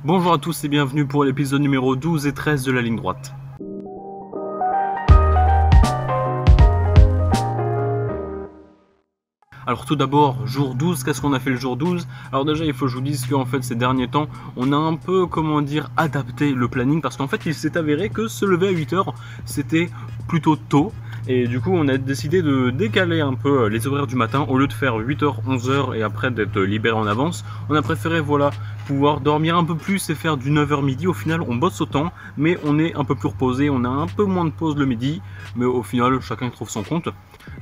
Bonjour à tous et bienvenue pour l'épisode numéro 12 et 13 de la ligne droite. Alors tout d'abord, jour 12, qu'est-ce qu'on a fait le jour 12? Alors déjà, il faut que je vous dise qu'en fait, ces derniers temps, on a un peu, adapté le planning parce qu'en fait, il s'est avéré que se lever à 8h, c'était plutôt tôt. Et du coup, on a décidé de décaler un peu les horaires du matin. Au lieu de faire 8h, 11h et après d'être libéré en avance, on a préféré, pouvoir dormir un peu plus et faire du 9h midi. Au final, on bosse autant, mais on est un peu plus reposé. On a un peu moins de pause le midi, mais au final, chacun trouve son compte.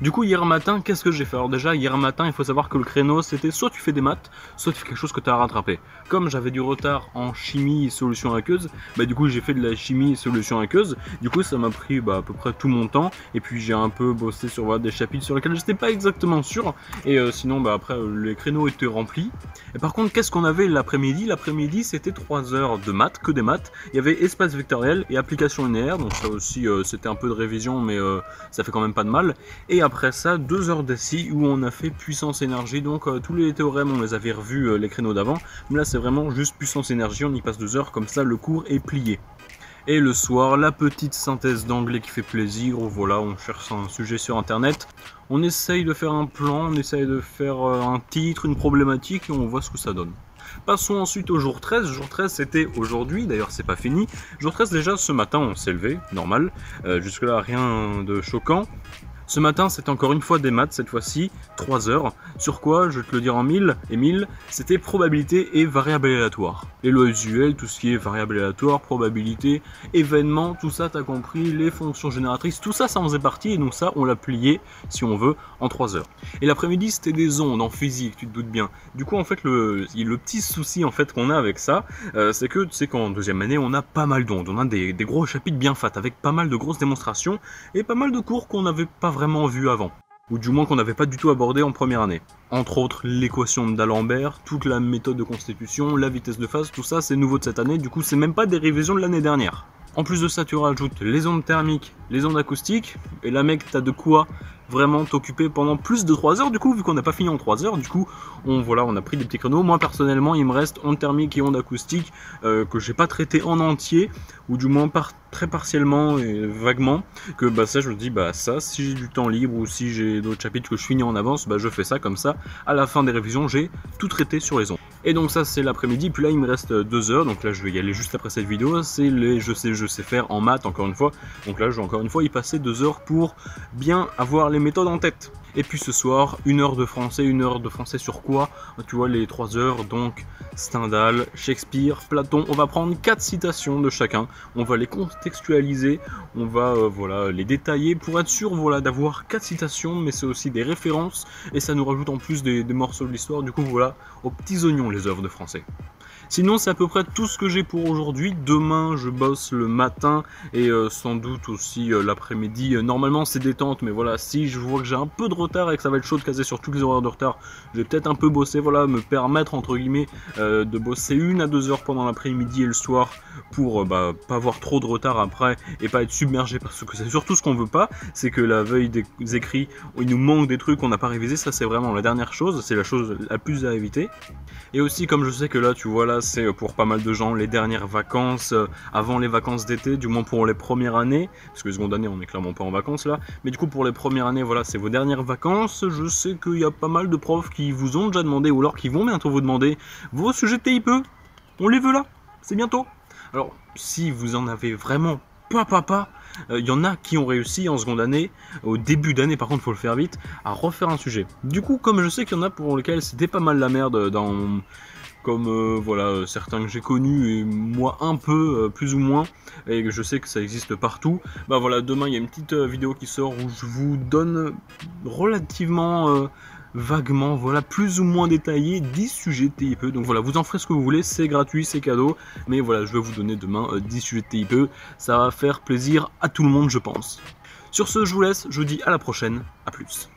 Du coup, hier matin, qu'est-ce que j'ai fait? Alors déjà, hier matin, il faut savoir que le créneau, c'était soit tu fais des maths, soit tu fais quelque chose que tu as à rattraper. Comme j'avais du retard en chimie solution aqueuse, du coup, j'ai fait de la chimie solution aqueuse. Du coup, ça m'a pris à peu près tout mon temps. Et puis, j'ai un peu bossé sur des chapitres sur lesquels je n'étais pas exactement sûr. Et sinon, après, les créneaux étaient remplis. Et par contre, qu'est-ce qu'on avait l'après-midi? L'après-midi, c'était 3 heures de maths, que des maths. Il y avait espace vectoriel et application linéaire. Donc ça aussi, c'était un peu de révision, mais ça fait quand même pas de mal. Et après ça, 2 heures d'assis où on a fait puissance énergie. Donc tous les théorèmes, on les avait revus les créneaux d'avant. Mais là, c'est vraiment juste puissance énergie. On y passe 2 heures, comme ça, le cours est plié. Et le soir, la petite synthèse d'anglais qui fait plaisir, où voilà, on cherche un sujet sur internet, on essaye de faire un plan, on essaye de faire un titre, une problématique, et on voit ce que ça donne. Passons ensuite au jour 13, jour 13 c'était aujourd'hui, d'ailleurs c'est pas fini. Jour 13 déjà, ce matin on s'est levé, normal, jusque là rien de choquant. Ce matin, c'est encore une fois des maths, cette fois-ci, 3 heures. Sur quoi, je vais te le dire en 1000 et 1000, c'était probabilité et variable aléatoire. Les lois usuelles, tout ce qui est variable aléatoire, probabilité, événement, tout ça, t'as compris, les fonctions génératrices, tout ça, ça en faisait partie, et donc ça, on l'a plié, si on veut, en 3 heures. Et l'après-midi, c'était des ondes en physique, tu te doutes bien. Du coup, en fait, le petit souci en fait qu'on a avec ça, c'est que, tu sais qu'en deuxième année, on a pas mal d'ondes, on a des gros chapitres bien fat, avec pas mal de grosses démonstrations, et pas mal de cours qu'on n'avait pas vraiment vu avant, ou du moins qu'on n'avait pas du tout abordé en première année. Entre autres, l'équation d'Alembert, toute la méthode de constitution, la vitesse de phase, tout ça c'est nouveau de cette année, du coup c'est même pas des révisions de l'année dernière. En plus de ça, tu rajoutes les ondes thermiques, les ondes acoustiques, et là mec, t'as de quoi vraiment t'occuper pendant plus de 3 heures du coup, vu qu'on n'a pas fini en 3 heures, du coup, on a pris des petits créneaux. Moi personnellement, il me reste ondes thermiques et ondes acoustiques que j'ai pas traité en entier, ou du moins très partiellement et vaguement, que ça je me dis, ça, si j'ai du temps libre ou si j'ai d'autres chapitres que je finis en avance, je fais ça comme ça, à la fin des révisions, j'ai tout traité sur les ondes. Et donc ça c'est l'après-midi, puis là il me reste 2 heures, donc là je vais y aller juste après cette vidéo, c'est les je sais faire en maths encore une fois, donc là je vais encore une fois y passer 2 heures pour bien avoir les méthodes en tête. Et puis ce soir, 1 heure de français sur quoi? Tu vois les 3 heures, donc Stendhal, Shakespeare, Platon, on va prendre 4 citations de chacun, on va les contextualiser, on va les détailler pour être sûr d'avoir 4 citations, mais c'est aussi des références, et ça nous rajoute en plus des morceaux de l'histoire, du coup aux petits oignons les œuvres de français. Sinon c'est à peu près tout ce que j'ai pour aujourd'hui. Demain je bosse le matin et sans doute aussi l'après-midi. Normalement c'est détente, mais si je vois que j'ai un peu de retard et que ça va être chaud de caser sur tous les horaires de retard, je vais peut-être un peu bosser, me permettre entre guillemets de bosser 1 à 2 heures pendant l'après-midi et le soir pour pas avoir trop de retard après et pas être submergé, parce que c'est surtout ce qu'on veut pas, c'est que la veille des écrits il nous manque des trucs qu'on n'a pas révisé. Ça c'est vraiment la dernière chose, c'est la chose la plus à éviter. Et aussi, comme je sais que là tu vois c'est pour pas mal de gens les dernières vacances avant les vacances d'été, du moins pour les premières années, parce que seconde année on est clairement pas en vacances là, mais du coup pour les premières années c'est vos dernières vacances. Je sais qu'il y a pas mal de profs qui vous ont déjà demandé, ou alors qui vont bientôt vous demander vos sujets de TIPE, on les veut là, c'est bientôt. Alors si vous en avez vraiment pas, il y en a qui ont réussi en seconde année, au début d'année par contre faut le faire vite, à refaire un sujet. Du coup comme je sais qu'il y en a pour lesquels c'était pas mal la merde comme certains que j'ai connus et moi un peu plus ou moins, et que je sais que ça existe partout, demain il y a une petite vidéo qui sort où je vous donne relativement vaguement, plus ou moins détaillé 10 sujets de TIPE. Donc vous en ferez ce que vous voulez, c'est gratuit, c'est cadeau, mais je vais vous donner demain 10 sujets de TIPE, ça va faire plaisir à tout le monde je pense. Sur ce, je vous laisse, je vous dis à la prochaine, à plus.